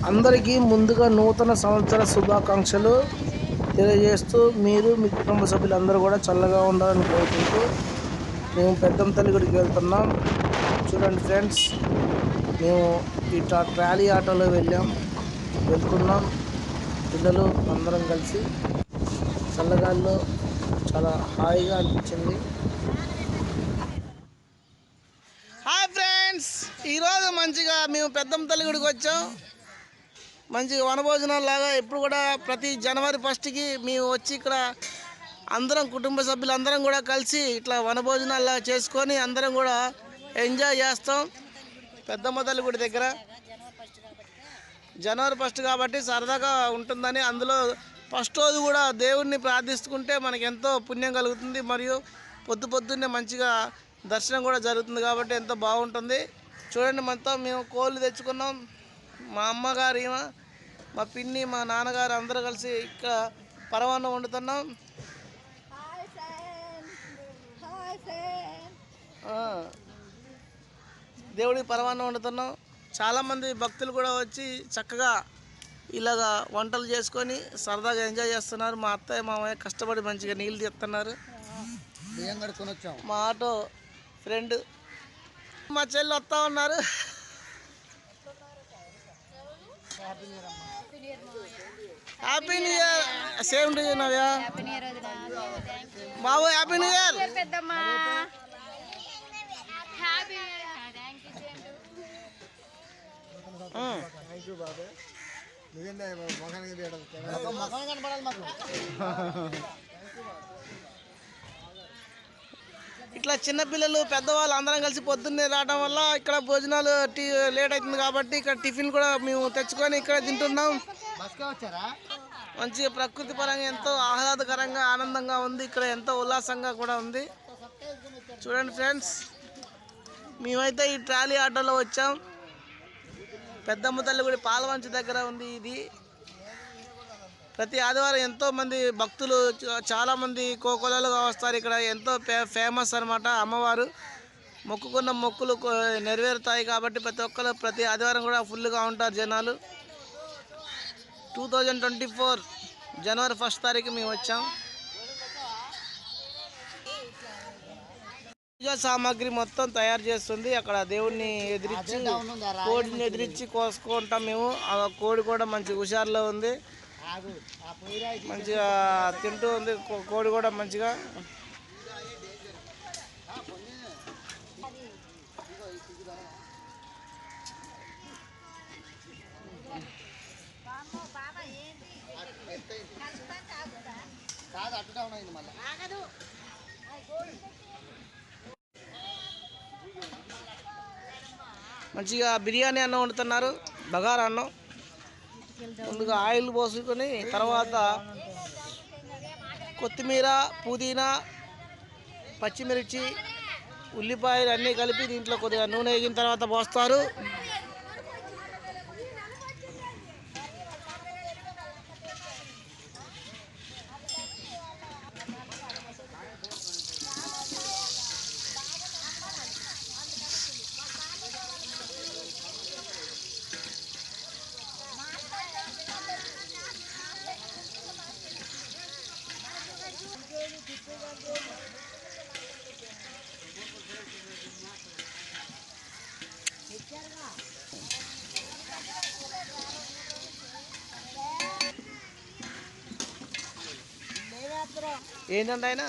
అందరికీ ముందుగా నూతన సంవత్సర శుభాకాంక్షలు తెలియజేస్తూ మీరు మీ కుటుంబ సభ్యులందరూ కూడా చల్లగా ఉండాలని కోరుకుంటూ మేము పెద్దమ్మ తల్లి గుడికి వెళ్తున్నాం. చూడండి ఫ్రెండ్స్, మేము ఈ ట్రాలీ ఆటోలో వెళ్తున్నాం. పిల్లలు అందరం కలిసి చల్లగాల్లో చాలా హాయిగా అనిపించింది. హాయ్ ఫ్రెండ్స్, ఈరోజు మంచిగా మేము పెద్దమ్మ తల్లి గుడికి వచ్చాం. మంచిగా వనభోజనాలు లాగా ఎప్పుడు కూడా ప్రతి జనవరి 1కి మేము వచ్చి ఇక్కడ అందరం కుటుంబ సభ్యులందరం కూడా కలిసి ఇట్లా వనభోజనాలు చేసుకొని అందరం కూడా ఎంజాయ్ చేస్తాం. పెద్దమ్మ తల్లి గుడి దగ్గర జనవరి 1 కాబట్టి సరదాగా ఉంటుందని, అందులో ఫస్ట్ రోజు కూడా దేవుడిని ప్రార్థిస్తుంటే మనకి ఎంతో పుణ్యం కలుగుతుంది. మరియు పొద్దున్నే మంచిగా దర్శనం కూడా జరుగుతుంది కాబట్టి ఎంతో బాగుంటుంది. చూడండి, మొత్తం మేము కోళ్ళు తెచ్చుకున్నాం. మా అమ్మగారు, మా పిన్ని, మా నాన్నగారు అందరూ కలిసి ఇక్కడ పరమాన్నం వండుతున్నాం. దేవుడికి పరమాన్నం వండుతున్నాం. చాలామంది భక్తులు కూడా వచ్చి చక్కగా ఇలాగా వంటలు చేసుకొని సరదాగా ఎంజాయ్ చేస్తున్నారు. మా అత్తయ్య మామయ్య కష్టపడి మంచిగా నీళ్ళు తీస్తున్నారు. మా ఆటో ఫ్రెండ్ మా చెల్లి వస్తూ ఉన్నారు. Happy new year. Same to you Navya. Babu happy new year. ఇట్లా చిన్నపిల్లలు పెద్దవాళ్ళు అందరం కలిసి పొద్దున్నే రావడం వల్ల ఇక్కడ భోజనాలు లేట్ అవుతుంది కాబట్టి ఇక్కడ టిఫిన్ కూడా మేము తెచ్చుకొని ఇక్కడ తింటున్నాం. మంచిగా ప్రకృతి పరంగా ఎంతో ఆహ్లాదకరంగా ఆనందంగా ఉంది. ఇక్కడ ఎంతో ఉల్లాసంగా కూడా ఉంది. చూడండి ఫ్రెండ్స్, మేమైతే ఈ ట్రాలీ ఆటోలో వచ్చాం. పెద్దమ్మ తల్లి గుడి పాలవంచి దగ్గర ఉంది. ఇది ప్రతి ఆదివారం ఎంతోమంది భక్తులు చాలామంది కోకొలలుగా వస్తారు. ఇక్కడ ఎంతో ఫేమస్ అనమాట. అమ్మవారు మొక్కుకున్న మొక్కులు నెరవేరుతాయి కాబట్టి ప్రతి ఒక్కరు ప్రతి ఆదివారం కూడా ఫుల్గా ఉంటారు జనాలు. 2024 జనవరి 1 తారీఖు మేము వచ్చాం. పూజా సామాగ్రి మొత్తం తయారు చేస్తుంది. అక్కడ దేవుడిని కోడిని ఎదిరించి కోసుకుంటాం మేము. ఆ కోడి కూడా మంచి హుషారులో ఉంది, మంచిగా తింటూ ఉంది. కోడి కూడా మంచిగా మంచిగా బిర్యానీ అన్నం వండుతున్నారు. బగారా అన్నం ముందుగా ఆయిల్ పోసుకొని తర్వాత కొత్తిమీర, పుదీనా, పచ్చిమిర్చి, ఉల్లిపాయలు అన్నీ కలిపి దీంట్లో కొద్దిగా నూనె వేగిన తర్వాత పోస్తారు. ఏంటంటే ఆయన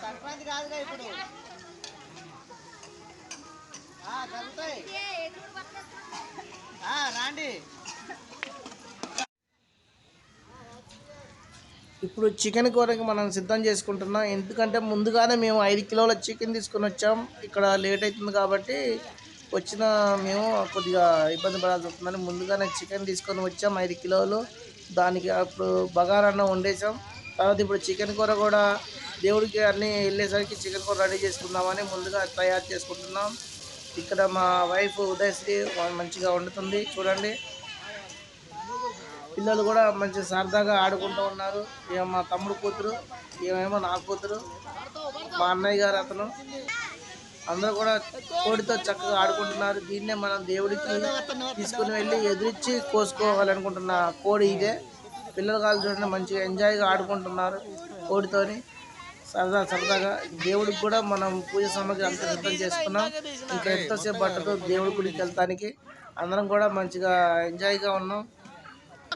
సంక్రాంతి కాదుగా ఇప్పుడు రాండి. ఇప్పుడు చికెన్ కూరకి మనం సిద్ధం చేసుకుంటున్నాం. ఎందుకంటే ముందుగానే మేము 5 కిలోల చికెన్ తీసుకొని వచ్చాం. ఇక్కడ లేట్ అవుతుంది కాబట్టి వచ్చిన మేము కొద్దిగా ఇబ్బంది పడాల్సి వస్తుందని ముందుగానే చికెన్ తీసుకొని వచ్చాం 5 కిలోలు. దానికి అప్పుడు బగారా అన్నం వండేసాం. తర్వాత ఇప్పుడు చికెన్ కూర కూడా దేవుడికి అన్నీ వెళ్ళేసరికి చికెన్ కూర రెడీ చేసుకుందామని ముందుగా తయారు చేసుకుంటున్నాం. ఇక్కడ మా వైఫ్ ఉదయశ్రీ మంచిగా వండుతుంది చూడండి. పిల్లలు కూడా మంచి సరదాగా ఆడుకుంటూ ఉన్నారు. ఇక మా తమ్ముడు కూతురు, ఏమేమో నా కూతురు, మా అన్నయ్య గారు అతను అందరూ కూడా కోడితో చక్కగా ఆడుకుంటున్నారు. దీన్నే మనం దేవుడికి తీసుకుని వెళ్ళి ఎదురిచ్చి కోసుకోవాలనుకుంటున్న కోడి ఇదే. పిల్లలు కాదు చూడండి, మంచిగా ఎంజాయ్గా ఆడుకుంటున్నారు కోడితోని సరదాగా. దేవుడికి కూడా మనం పూజ సామాగ్రి అంతా సిద్ధం చేసుకున్నాం. ఇంకా ఎంతోసేపు పట్టదు దేవుడి గుడికి వెళ్తానికి. అందరం కూడా మంచిగా ఎంజాయ్గా ఉన్నాం.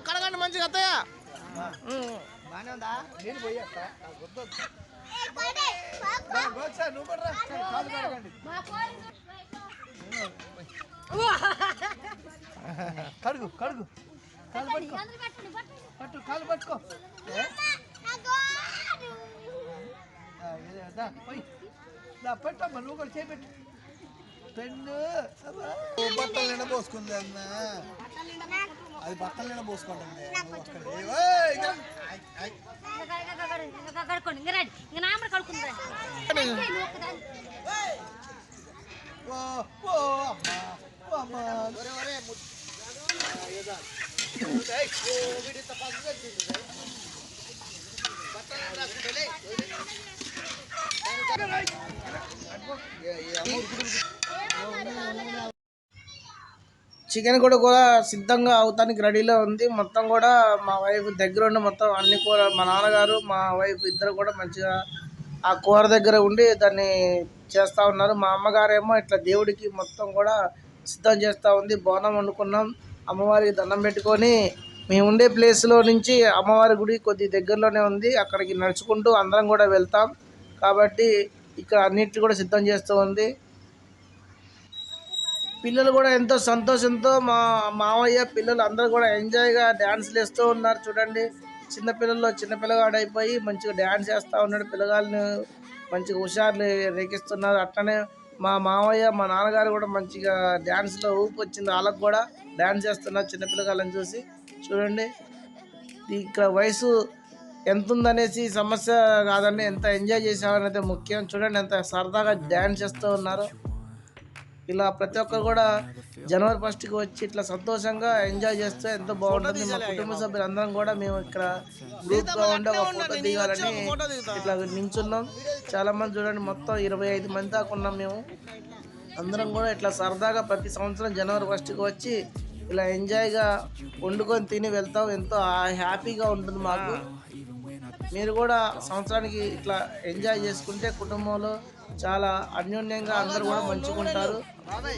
కడగండి మంచిగా అత్తయ్య. కడుగు కడుగు పట్టు కాలు పట్టుకో. పెట్టమ్మా నువ్వు కూడా చేపెట్టు. పెన్ను బట్టలు నిండా పోసుకుంది అన్న, అది బట్టలు నిండా పోసుకుంటుంది. చికెన్ కూడా సిద్ధంగా అవుతానికి రెడీలో ఉంది. మొత్తం కూడా మా వైఫ్ దగ్గర ఉండి మొత్తం అన్ని కూర, మా నాన్నగారు మా వైఫ్ ఇద్దరు కూడా మంచిగా ఆ కూర దగ్గర ఉండి దాన్ని చేస్తూ ఉన్నారు. మా అమ్మగారేమో ఇట్లా దేవుడికి మొత్తం కూడా సిద్ధం చేస్తూ ఉంది. బోనం వండుకున్నాం, అమ్మవారికి దండం పెట్టుకొని మేము ఉండే ప్లేస్లో నుంచి అమ్మవారి గుడి కొద్ది దగ్గరలోనే ఉంది. అక్కడికి నడుచుకుంటూ అందరం కూడా వెళ్తాం కాబట్టి ఇక్కడ అన్నిటిని కూడా సిద్ధం చేస్తూ ఉంది. పిల్లలు కూడా ఎంతో సంతోషంతో మా మావయ్య పిల్లలు అందరూ కూడా ఎంజాయ్గా డ్యాన్స్లు వేస్తూ ఉన్నారు చూడండి. చిన్న పిల్లగాడు అయిపోయి మంచిగా డ్యాన్స్ వేస్తూ ఉన్నాడు. పిల్లగాళ్ళని మంచిగా హుషారులు రేకిస్తున్నారు. అట్లనే మా మావయ్య మా నాన్నగారు కూడా మంచిగా డ్యాన్స్లో ఊపు వచ్చింది. వాళ్ళకు కూడా డ్యాన్స్ చేస్తున్నారు చిన్న పిల్లగాళ్ళని చూసి. చూడండి ఇక్కడ వయసు ఎంత ఉందనేసి సమస్య కాదండి, ఎంత ఎంజాయ్ చేసామనేది ముఖ్యం. చూడండి ఎంత సరదాగా డ్యాన్స్ చేస్తూ ఉన్నారు. ఇలా ప్రతి ఒక్కరు కూడా జనవరి 1కి వచ్చి ఇట్లా సంతోషంగా ఎంజాయ్ చేస్తే ఎంతో బాగుంటుంది. మా కుటుంబ సభ్యులు అందరం కూడా మేము ఇక్కడ గ్రూప్గా ఉండి ఒక ఫోటో దిగాలని ఇట్లా నించున్నాం. చాలా మంది చూడండి, మొత్తం 25 మంది దాకా ఉన్నాం. మేము అందరం కూడా ఇట్లా సరదాగా ప్రతి సంవత్సరం జనవరి 1కి వచ్చి ఇలా ఎంజాయ్గా వండుకొని తిని వెళ్తాం. ఎంతో హ్యాపీగా ఉంటుంది మాకు. మీరు కూడా సంవత్సరానికి ఇట్లా ఎంజాయ్ చేసుకుంటే కుటుంబంలో చాలా అన్యోన్యంగా అందరూ కూడా మంచుకుంటారు.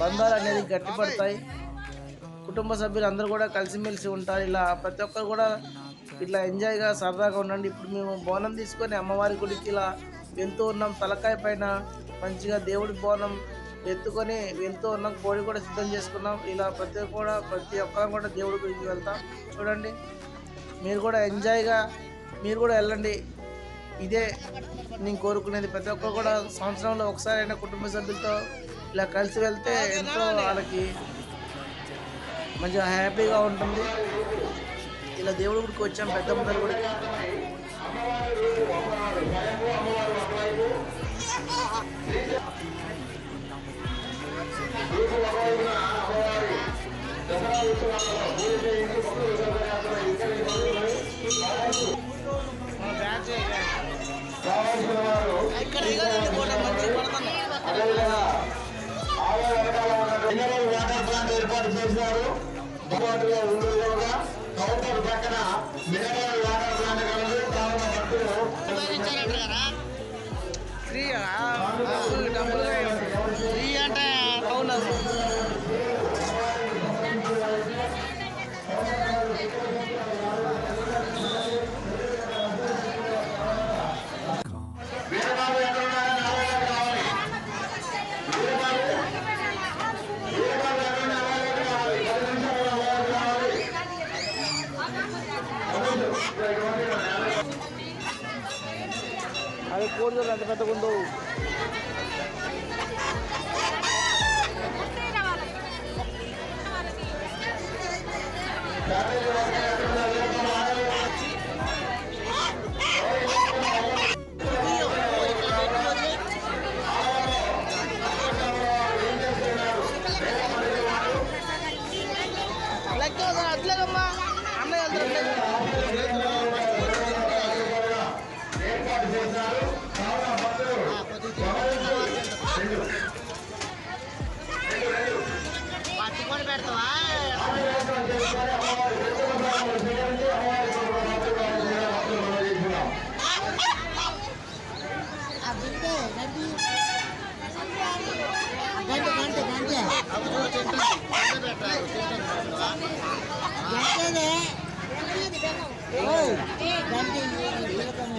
బంధాలు అనేది గట్టిపడతాయి. కుటుంబ సభ్యులు అందరూ కూడా కలిసిమెలిసి ఉంటారు. ఇలా ప్రతి ఒక్కరు కూడా ఇట్లా ఎంజాయ్గా సరదాగా ఉండండి. ఇప్పుడు మేము బోనం తీసుకొని అమ్మవారి గుడికి ఇలా వెళ్తూ ఉన్నాం. తలకాయ పైన మంచిగా దేవుడి బోనం ఎత్తుకొని వెళ్తూ ఉన్నాం. కోడి కూడా సిద్ధం చేసుకున్నాం. ఇలా ప్రతి ఒక్కరం కూడా దేవుడి గుడికి వెళ్తాం. చూడండి మీరు కూడా ఎంజాయ్గా మీరు కూడా వెళ్ళండి. ఇదే నేను కోరుకునేది. ప్రతి ఒక్కరు కూడా సంవత్సరంలో ఒకసారి అయినా కుటుంబ సభ్యులతో ఇలా కలిసి వెళ్తే ఎంతో వాళ్ళకి మంచిగా హ్యాపీగా ఉంటుంది. ఇలా దేవుడి గుడికి వచ్చాం, పెద్దమ్మ గుడికి. ఏర్పాటు చేశారు. అందుబాటులో ఉండేలాగా కౌంటర్ పక్కన మినరల్ వాటర్ ప్లాంట్ కలదు. కావున భక్తులు ఫ్రీ అంటే అవును. అది కోడిదలు అంత పెద్దగా ఉండవు.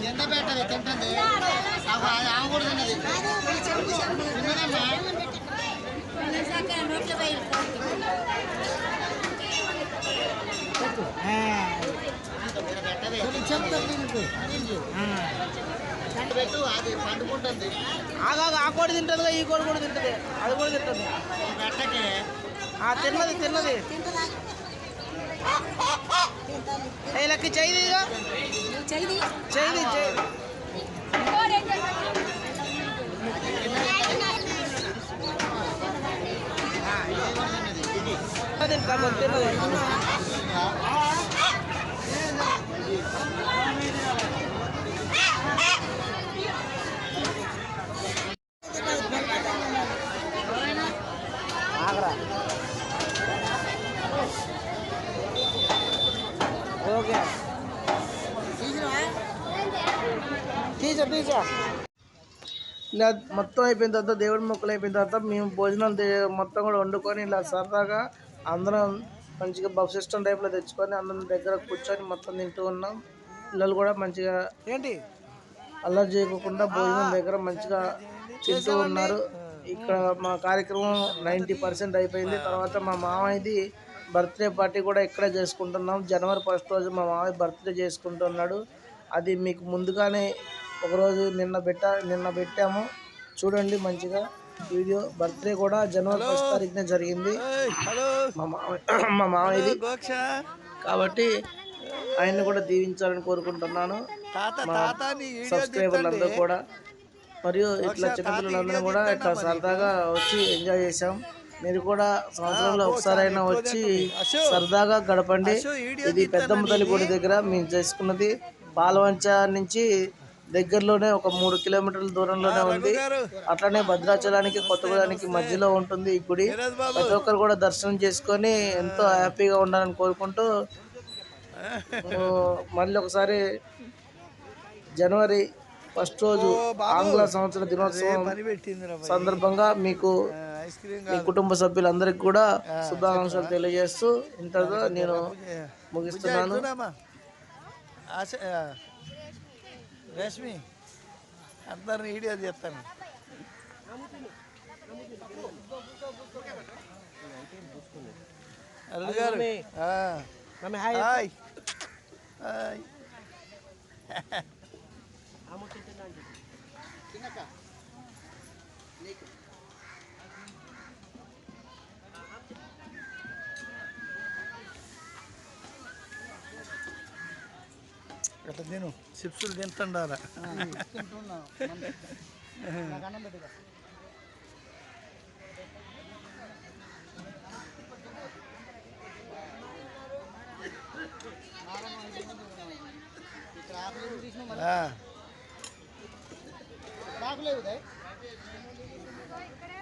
ఎంత పెట్టదు తింటుంది ఆమె కూడా తిన్నది పెట్టు అది పండుకుంటుంది ఆ కోడి తింటుంది ఈ కోడి కూడా తింటుంది అది కూడా తింటుంది పెట్టకే తిన్నది తిన్నది లెక్క చేయి చేయి చేయి తిన్నది ఓకే తీసా ఇలా మొత్తం అయిపోయిన తర్వాత దేవుడి మొక్కలు అయిపోయిన తర్వాత మేము భోజనం మొత్తం కూడా వండుకొని ఇలా సరదాగా అందరం మంచిగా బఫ్ సిస్టమ్ టైప్లో తెచ్చుకొని అందరం దగ్గర కూర్చొని మొత్తం తింటూ ఉన్నాం. పిల్లలు కూడా మంచిగా అల్లరి చేయకుండా భోజనం దగ్గర మంచిగా తింటూ ఉన్నారు. ఇక్కడ మా కార్యక్రమం 90% అయిపోయింది. తర్వాత మా మామయ్యది బర్త్డే పార్టీ కూడా ఇక్కడే చేసుకుంటున్నాం. జనవరి 1 రోజు మా మామయ్య బర్త్డే చేసుకుంటున్నాడు. అది మీకు ముందుగానే ఒకరోజు నిన్న పెట్టాము చూడండి మంచిగా వీడియో. బర్త్డే కూడా జనవరి 1 తారీఖునే జరిగింది మా మామయ్యది. కాబట్టి ఆయన్ని కూడా దీవించాలని కోరుకుంటున్నాను. మా సబ్స్క్రైబర్లందరూ కూడా మరియు ఇట్లా చిన్నపిల్లలందరూ కూడా ఇట్లా సరదాగా వచ్చి ఎంజాయ్ చేసాం. మీరు కూడా సంవత్సరంలో ఒకసారైనా వచ్చి సరదాగా గడపండి. ఇది పెద్దమ్మ తల్లి గుడి దగ్గర మేము చేసుకున్నది. పాలవంచ నుంచి దగ్గరలోనే ఒక 3 కిలోమీటర్ల దూరంలోనే ఉంది. అట్లనే భద్రాచలానికి కొత్తగూడానికి మధ్యలో ఉంటుంది ఈ గుడి. ప్రతి ఒక్కరు కూడా దర్శనం చేసుకొని ఎంతో హ్యాపీగా ఉండాలని కోరుకుంటూ మళ్ళీ ఒకసారి జనవరి 1 రోజు ఆంగ్ల సంవత్సర దినోత్సవం సందర్భంగా మీకు మీ కుటుంబ సభ్యులందరికీ కూడా శుభాకాంక్షలు తెలియజేస్తూ ఇంతగా నేను ముగిస్తున్నాను. రష్మి అందరిని వీడియో చేస్తాను. అల్లుడు గారు హాయ్ హాయ్ అట్లా తిను చిప్సులు తింటుండాలా.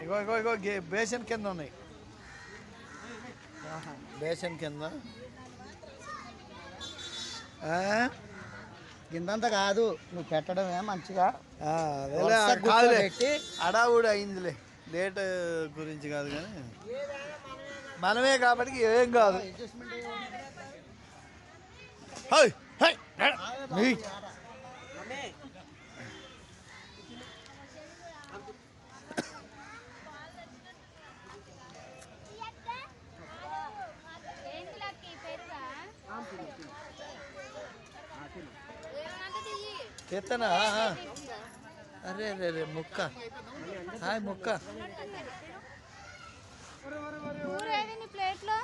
ఇగో ఇగో ఇగో బేసన్ కింద ఉన్నాయి. బేసన్ కింద కిందంతా కాదు నువ్వు పెట్టడమే మంచిగా పెట్టి అడావుడు అయిందిలే. డేట్ గురించి కాదు కానీ మనమే కాబట్టి ఏం కాదు. చేతనా అరే రే రే ముక్క హాయ్ ముక్క ప్లేట్లో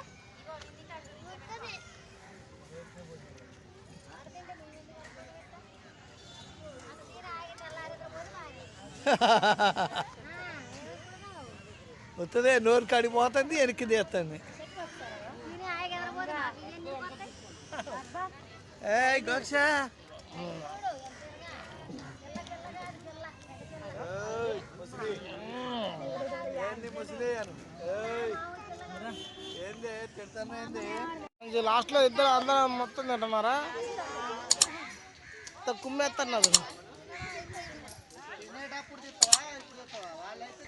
వస్తుంది. నోరు కడిపోతుంది, వెనక్కి తీస్తుంది. ఏ గోక్ష లాస్ట్ లో ఇద్దరు అందరం మొత్తం తింటున్నారా? కుమ్మేస్తున్నారు. కొనేటప్పుడు తిస్తావా ఇప్పుడు తిస్తావా వాళ్ళైతే